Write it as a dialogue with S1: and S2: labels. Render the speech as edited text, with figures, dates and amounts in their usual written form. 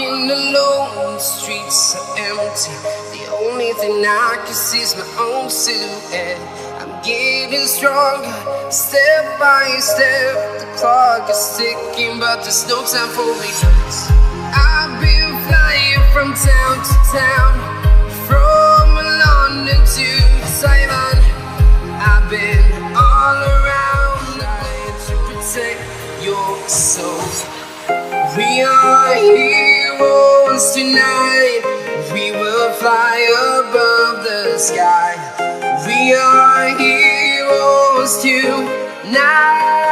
S1: Walking alone, the streets are empty. The only thing I can see is my own silhouette. I'm getting stronger, step by step. The clock is ticking, but there's no time for regrets. I've been flying from town to town, from London to Taiwan. I've been all around, trying to protect your soul. We are heroes tonight. We will fly above the sky. We are heroes tonight.